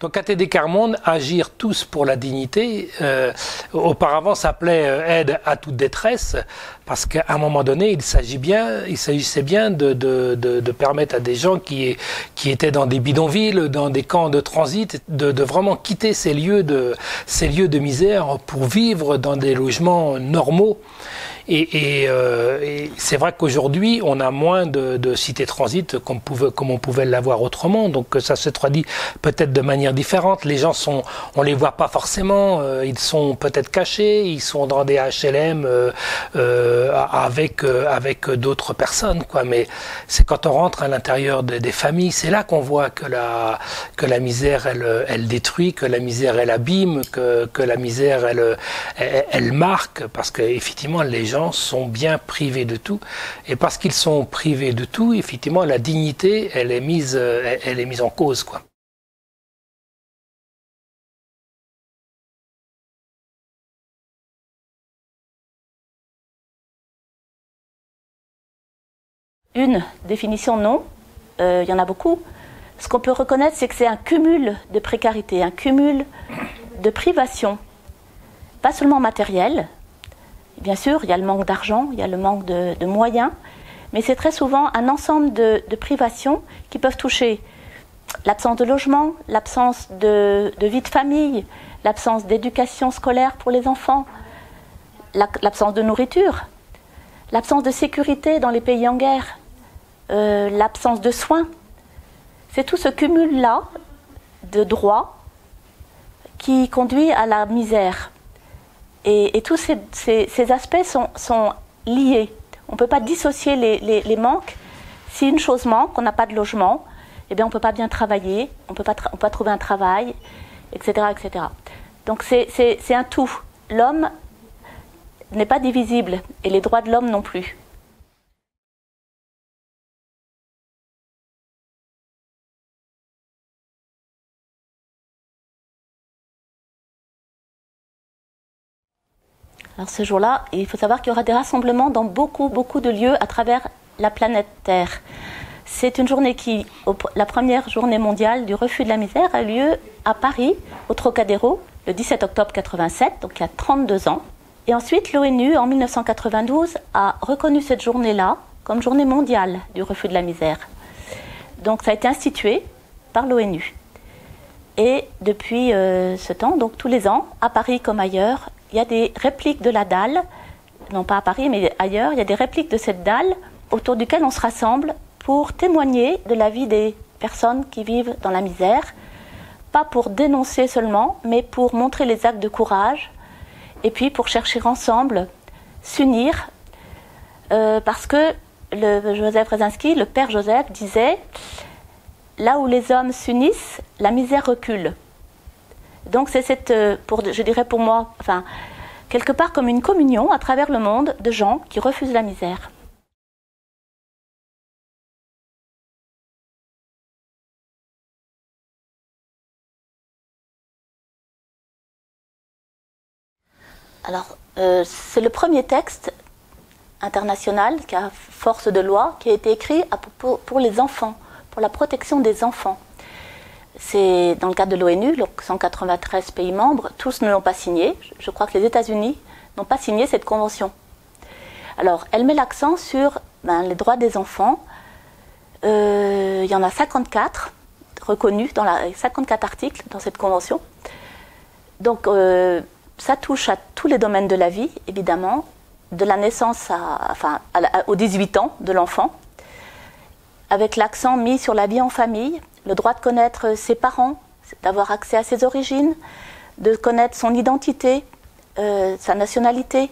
Donc ATD Quart Monde, agir tous pour la dignité, auparavant s'appelait aide à toute détresse, parce qu'à un moment donné, il s'agissait bien de permettre à des gens qui étaient dans des bidonvilles, dans des camps de transit, de vraiment quitter ces lieux de misère pour vivre dans des logements normaux. Et c'est vrai qu'aujourd'hui, on a moins de cités transit comme on pouvait l'avoir autrement. Donc ça se traduit peut-être de manière différente. Les gens on les voit pas forcément. Ils sont peut-être cachés. Ils sont dans des HLM avec d'autres personnes, quoi. Mais c'est quand on rentre à l'intérieur des familles, c'est là qu'on voit que la misère, elle détruit, que la misère, elle abîme, que la misère, elle marque, parce que effectivement, les gens sont bien privés de tout, et parce qu'ils sont privés de tout, effectivement, la dignité, elle est mise en cause, quoi. Une définition, non. Il y en a beaucoup. Ce qu'on peut reconnaître, c'est que c'est un cumul de précarité, un cumul de privation, pas seulement matériel. Bien sûr, il y a le manque d'argent, il y a le manque de moyens, mais c'est très souvent un ensemble de privations qui peuvent toucher l'absence de logement, l'absence de vie de famille, l'absence d'éducation scolaire pour les enfants, l'absence de nourriture, l'absence de sécurité dans les pays en guerre, l'absence de soins. C'est tout ce cumul-là de droits qui conduit à la misère. Et tous ces aspects sont liés. On ne peut pas dissocier les manques. Si une chose manque, on n'a pas de logement, eh bien on ne peut pas bien travailler, on peut pas trouver un travail, etc., etc. Donc c'est un tout. L'homme n'est pas divisible et les droits de l'homme non plus. Alors ce jour-là, il faut savoir qu'il y aura des rassemblements dans beaucoup de lieux à travers la planète Terre. C'est une journée la première journée mondiale du refus de la misère a lieu à Paris, au Trocadéro, le 17 octobre 87, donc il y a 32 ans. Et ensuite, l'ONU, en 1992, a reconnu cette journée-là comme journée mondiale du refus de la misère. Donc ça a été institué par l'ONU. Et depuis ce temps, donc tous les ans, à Paris comme ailleurs, il y a des répliques de la dalle, non pas à Paris, mais ailleurs, il y a des répliques de cette dalle autour duquel on se rassemble pour témoigner de la vie des personnes qui vivent dans la misère, pas pour dénoncer seulement, mais pour montrer les actes de courage, et puis pour chercher ensemble, s'unir, parce que Joseph Rezinski, le père Joseph, disait « Là où les hommes s'unissent, la misère recule ». Donc c'est je dirais pour moi, enfin, quelque part comme une communion à travers le monde de gens qui refusent la misère. Alors, c'est le premier texte international qui a force de loi, qui a été écrit pour les enfants, pour la protection des enfants. C'est dans le cadre de l'ONU, donc 193 pays membres, tous ne l'ont pas signé. Je crois que les États-Unis n'ont pas signé cette convention. Alors, elle met l'accent sur les droits des enfants. Il y en a 54 reconnus, 54 articles dans cette convention. Donc, ça touche à tous les domaines de la vie, évidemment, de la naissance aux 18 ans de l'enfant, avec l'accent mis sur la vie en famille, le droit de connaître ses parents, d'avoir accès à ses origines, de connaître son identité, sa nationalité.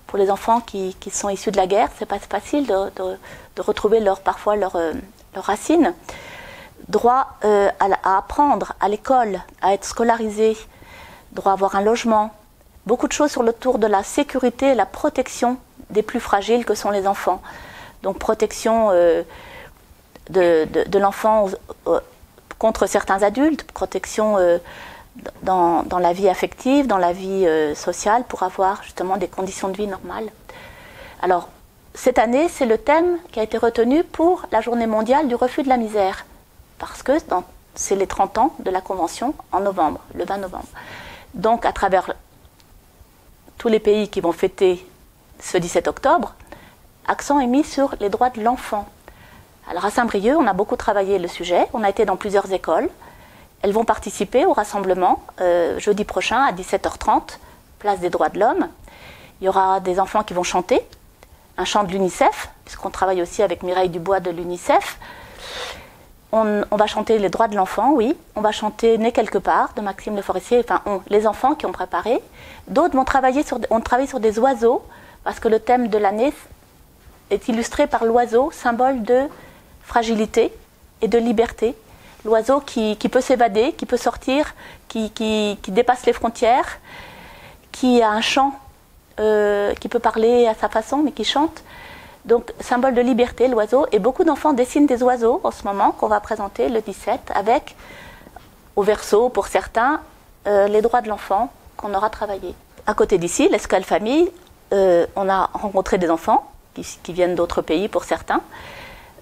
Pour les enfants qui sont issus de la guerre, c'est pas facile de retrouver parfois leurs racines. Droit à apprendre à l'école, à être scolarisé, droit à avoir un logement. Beaucoup de choses sur le tour de la sécurité et la protection des plus fragiles que sont les enfants. Donc protection de l'enfant contre certains adultes, protection dans la vie affective, dans la vie sociale, pour avoir justement des conditions de vie normales. Alors, cette année, c'est le thème qui a été retenu pour la Journée mondiale du refus de la misère. Parce que c'est les 30 ans de la Convention en novembre, le 20 novembre. Donc, à travers tous les pays qui vont fêter ce 17 octobre, accent est mis sur les droits de l'enfant. Alors, à Saint-Brieuc, on a beaucoup travaillé le sujet. On a été dans plusieurs écoles. Elles vont participer au rassemblement jeudi prochain à 17h30, place des droits de l'homme. Il y aura des enfants qui vont chanter, un chant de l'UNICEF, puisqu'on travaille aussi avec Mireille Dubois de l'UNICEF. On va chanter les droits de l'enfant, oui. On va chanter Né quelque part de Maxime Le Forestier, enfin les enfants qui ont préparé. D'autres vont travailler sur des oiseaux, parce que le thème de l'année est illustré par l'oiseau, symbole de fragilité et de liberté. L'oiseau qui peut s'évader, qui peut sortir, qui dépasse les frontières, qui a un chant, qui peut parler à sa façon, mais qui chante. Donc, symbole de liberté, l'oiseau. Et beaucoup d'enfants dessinent des oiseaux en ce moment, qu'on va présenter le 17, avec, au verso, pour certains, les droits de l'enfant qu'on aura travaillé. À côté d'ici, l'Escale Famille, on a rencontré des enfants qui viennent d'autres pays pour certains.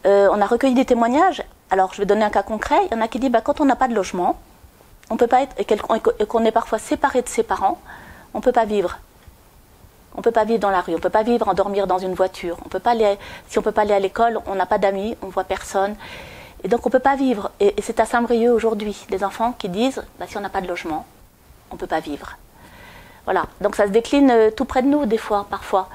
On a recueilli des témoignages. Alors, je vais donner un cas concret. Il y en a qui disent, quand on n'a pas de logement, on peut pas être, et qu'on est parfois séparé de ses parents, on ne peut pas vivre. On ne peut pas vivre dans la rue, on ne peut pas vivre en dormir dans une voiture. Si on ne peut pas aller à l'école, on n'a pas d'amis, on ne voit personne. Et donc on ne peut pas vivre. Et c'est à Saint-Brieuc aujourd'hui, des enfants qui disent, si on n'a pas de logement, on ne peut pas vivre. Voilà, donc ça se décline tout près de nous des fois, parfois.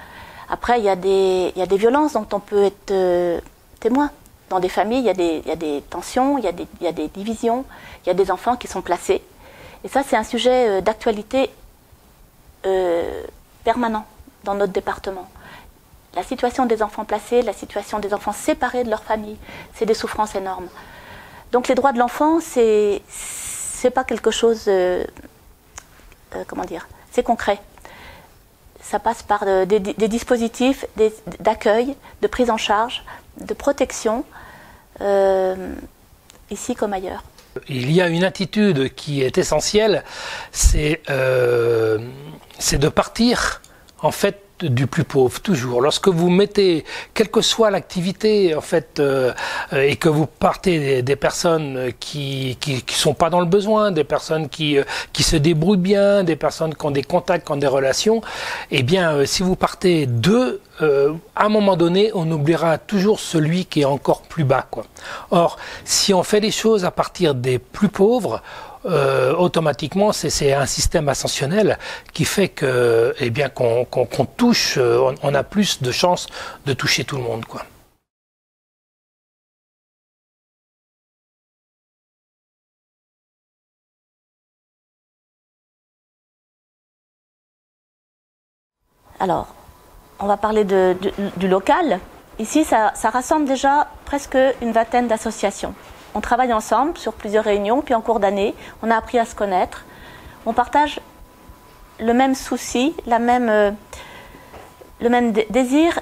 Après, il y a des violences dont on peut être témoin. Dans des familles, il y a des tensions, il y a des divisions, il y a des enfants qui sont placés. Et ça, c'est un sujet d'actualité permanent dans notre département. La situation des enfants placés, la situation des enfants séparés de leur famille, c'est des souffrances énormes. Donc les droits de l'enfant, c'est pas quelque chose, comment dire, c'est concret. Ça passe par des dispositifs d'accueil, de prise en charge, de protection, ici comme ailleurs. Il y a une attitude qui est essentielle, c'est de partir en fait du plus pauvre, toujours. Lorsque vous mettez, quelle que soit l'activité, en fait, et que vous partez des personnes qui sont pas dans le besoin, des personnes qui se débrouillent bien, des personnes qui ont des contacts, qui ont des relations, eh bien, si vous partez d'eux, à un moment donné, on oubliera toujours celui qui est encore plus bas, quoi. Or, si on fait les choses à partir des plus pauvres, automatiquement, c'est un système ascensionnel qui fait que, eh bien, qu'on touche, on a plus de chances de toucher tout le monde, quoi. Alors, on va parler du local. Ici, ça rassemble déjà presque une vingtaine d'associations. On travaille ensemble sur plusieurs réunions, puis en cours d'année, on a appris à se connaître. On partage le même souci, le même désir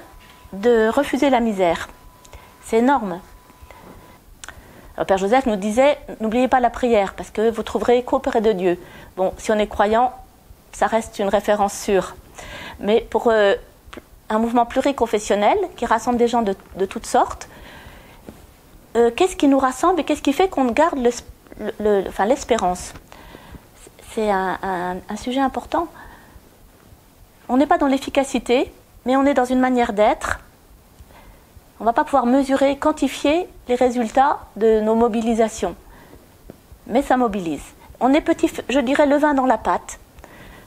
de refuser la misère. C'est énorme. Alors, Père Joseph nous disait, n'oubliez pas la prière, parce que vous trouverez écho auprès de Dieu. Bon, si on est croyant, ça reste une référence sûre. Mais pour un mouvement pluriconfessionnel qui rassemble des gens de toutes sortes, qu'est-ce qui nous rassemble et qu'est-ce qui fait qu'on garde l'espérance? C'est un sujet important. On n'est pas dans l'efficacité, mais on est dans une manière d'être. On ne va pas pouvoir mesurer, quantifier les résultats de nos mobilisations. Mais ça mobilise. On est petit, je dirais, le vin dans la pâte.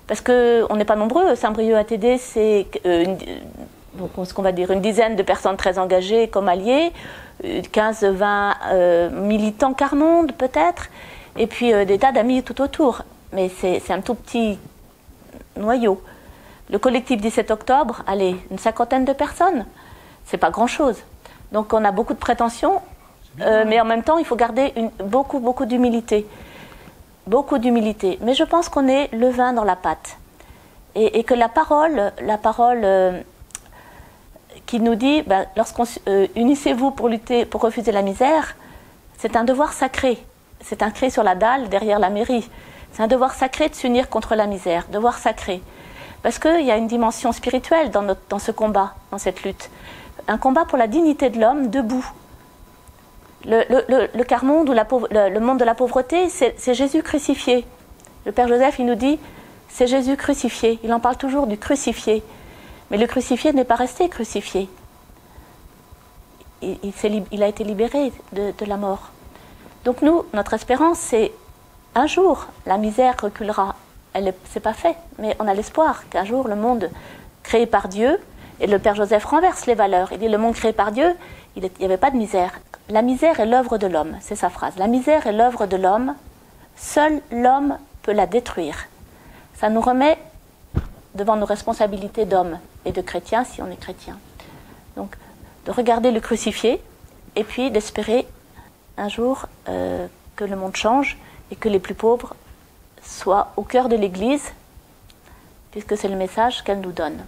Parce qu'on n'est pas nombreux. Saint-Brieuc ATD, c'est ce qu'on va dire une dizaine de personnes très engagées comme alliés. 15-20 militants quart monde peut-être, et puis des tas d'amis tout autour. Mais c'est un tout petit noyau. Le collectif 17 octobre, allez, une cinquantaine de personnes, c'est pas grand-chose. Donc on a beaucoup de prétentions, mais en même temps il faut garder beaucoup d'humilité. Beaucoup d'humilité. Mais je pense qu'on est le vin dans la pâte. Et que la parole qui nous dit, unissez-vous pour lutter, pour refuser la misère, c'est un devoir sacré. C'est un cri sur la dalle derrière la mairie. C'est un devoir sacré de s'unir contre la misère, devoir sacré. Parce qu'il y a une dimension spirituelle dans ce combat, dans cette lutte. Un combat pour la dignité de l'homme debout. Le quart-monde ou le monde de la pauvreté, c'est Jésus crucifié. Le Père Joseph, il nous dit, c'est Jésus crucifié. Il en parle toujours du crucifié. Mais le crucifié n'est pas resté crucifié. Il a été libéré de la mort. Donc nous, notre espérance, c'est un jour, la misère reculera. C'est pas fait, mais on a l'espoir qu'un jour, le monde créé par Dieu, et le Père Joseph renverse les valeurs. Il dit, le monde créé par Dieu, il n'y avait pas de misère. La misère est l'œuvre de l'homme, c'est sa phrase. La misère est l'œuvre de l'homme, seul l'homme peut la détruire. Ça nous remet devant nos responsabilités d'hommes et de chrétiens, si on est chrétien. Donc, de regarder le crucifié, et puis d'espérer un jour que le monde change, et que les plus pauvres soient au cœur de l'Église, puisque c'est le message qu'elle nous donne.